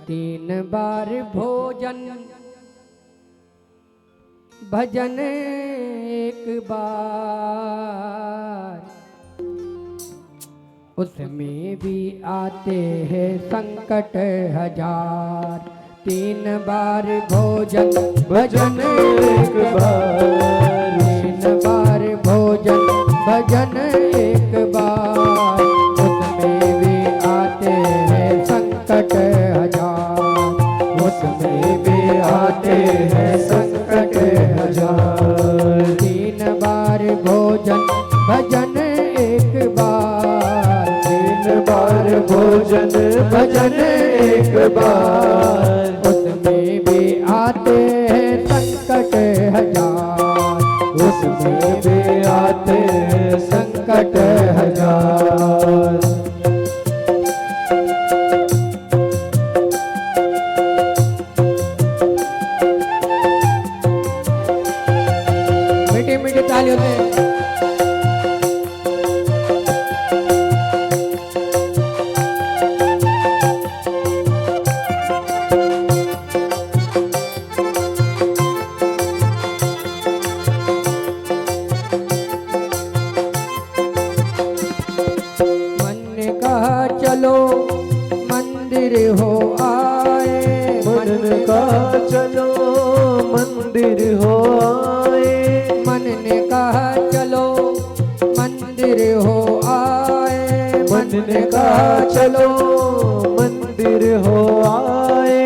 तीन बार भोजन भजन एक बार, उसमें भी आते हैं संकट हजार। तीन बार भोजन भजन एक बार, तीन बार भोजन भजन एक बार, उसमें भी आते हैं संकट हजार, उसमें भी आते हैं संकट हजार। तीन बार भोजन भजन एक बार, तीन बार भोजन भजन एक बार, उसमें भी आते हैं संकट हजार, उसमें भी आते हैं संकट हजार। मीठी मीठी तालियों से चलो मंदिर हो आए, मन ने कहा चलो मंदिर हो आए, मन ने कहा चलो मंदिर हो आए, मन ने कहा चलो मंदिर हो आए,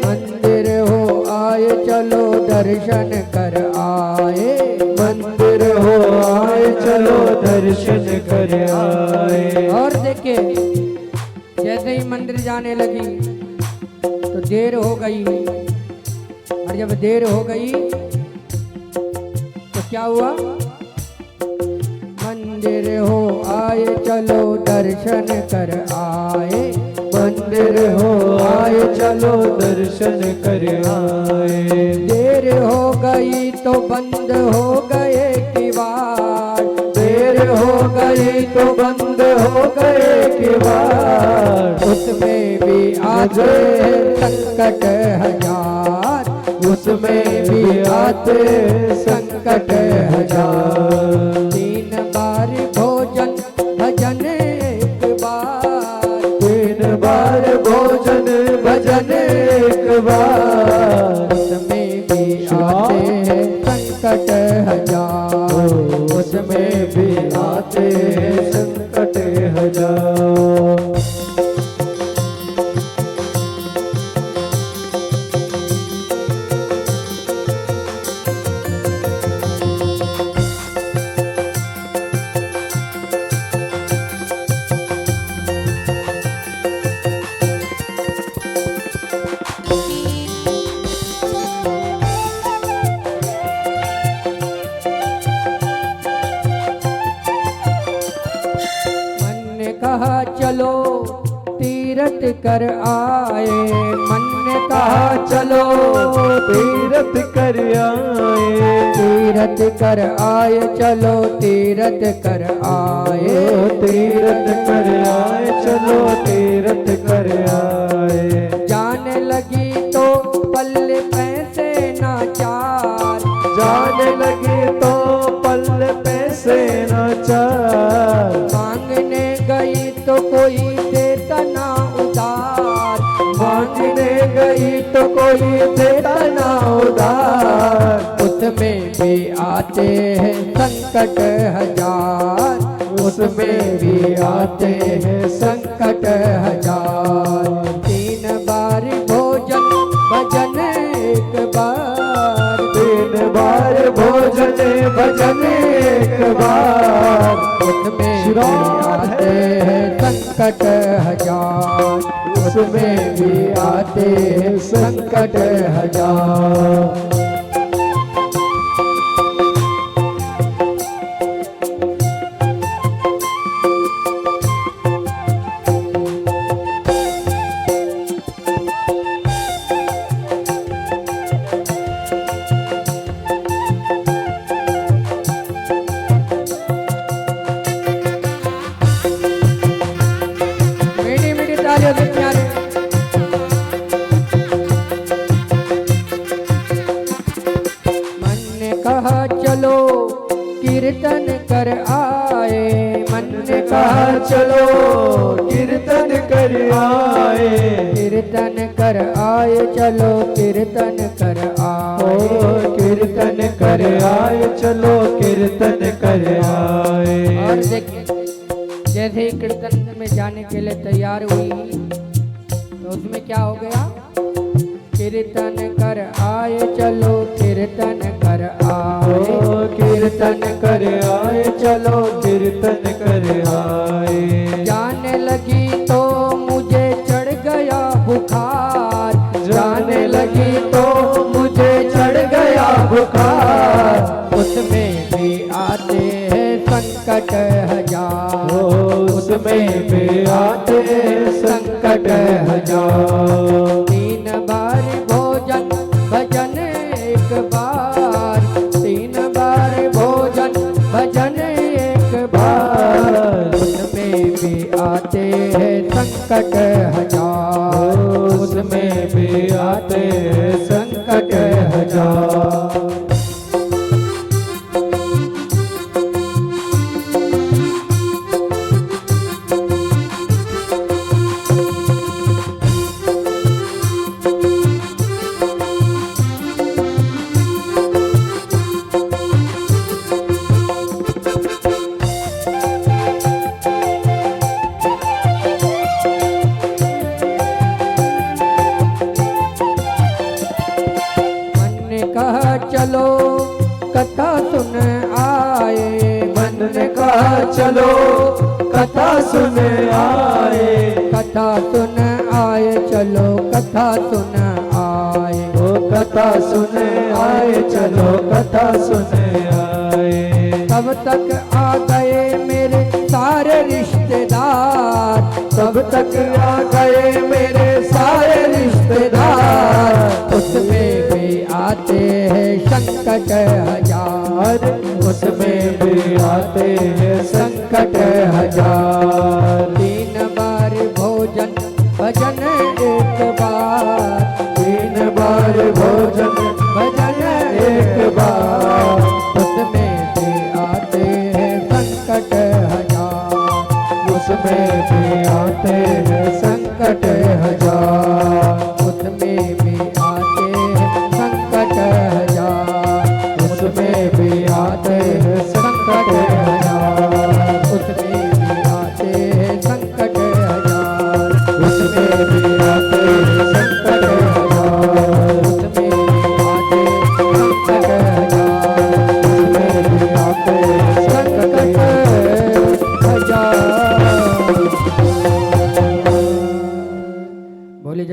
मंदिर हो आए चलो दर्शन कर आए, मंदिर हो आए चलो दर्शन कर आए। और देखिए जैसे ही मंदिर जाने लगी तो देर हो गई, और जब देर हो गई तो क्या हुआ? मंदिर हो आए चलो दर्शन कर आए, मंदिर हो आए चलो दर्शन कर आए। देर हो गई तो बंद हो गए किवाड़, देर हो गई तो बंद हो गए किवाड़, उसमें भी आते संकट हजार, उसमें भी आते संकट हजार। तीन बार भोजन भजन एक बार, तीन बार भोजन भजन एक बार, उसमें भी आते हैं संकट हजार, उसमें भी आते संकट हजार। कहा चलो तीरथ कर आए, मन ने कहा चलो तीरथ कर आए, तीरथ कर आए चलो तीरथ कर आए, तीरथ कर आए चलो तीरथ कर आए। जाने लगी तो पल्ले पैसे ना चार, जाने लगी तो पल्ले पैसे ना चार, मांगने गई तो कोई देता ना उधार, मांगने गई तो कोई देता ना उधार, उसमें भी आते हैं संकट हजार, उसमें भी आते हैं संकट हजार। तीन बार भोजन भजन एक बार, तीन बार भोजन भजन एक बार, उसमें भी आते हैं संकट हजार, उसमें भी आते हैं संकट हजार। मीठी मीठी तालियों से प्यारे कीर्तन कर आए चलो कीर्तन कर ओ आए। कीर्तन कर आए चलो कीर्तन कर आए। और देखिए जैसे ही कीर्तन में जाने के लिए तैयार हुई तो उसमें क्या हो गया, कीर्तन कर आए चलो कीर्तन कर आए। ओ कीर्तन कर आए चलो कीर्तन कर आए। जाने लगी तो मुझे चढ़ गया बुखार, जाने लगी तो मुझे चढ़ गया बुखार। उसमें भी आते हैं संकट हजार, उसमें भी आते संकट हजार। तीन बार भोजन भजन एक बार, तीन बार भोजन भजन एक बार। उसमें भी आते हैं संकट हजार, उसमें भी आते संकट हजार। चलो कथा सुन आए, मन ने कहा चलो कथा सुन आए। कथा सुन आए चलो कथा सुन आए। ओ कथा सुन आए चलो कथा सुन आए। तब तक आ गए मेरे सारे रिश्तेदार, तब तक आ गए मेरे सारे रिश्तेदार। उसमें भी आते हैं संकट हजार, उसमें भी आते हैं संकट हजार। तीन बार भोजन भजन एक बार, तीन बार भोजन भजन एक बार। उसमें भी आते हैं संकट हजार, उसमें भी आते हैं संकट हजार। उसमें भी आते हैं संकट हजार, उसमें भी आते हैं संकट हजार। उसमें भी आते हैं संकट हजार, उसमें भी आते हैं संकट हजार। उसमें भी आते संकट हजार, उसमें भी आते हैं संकट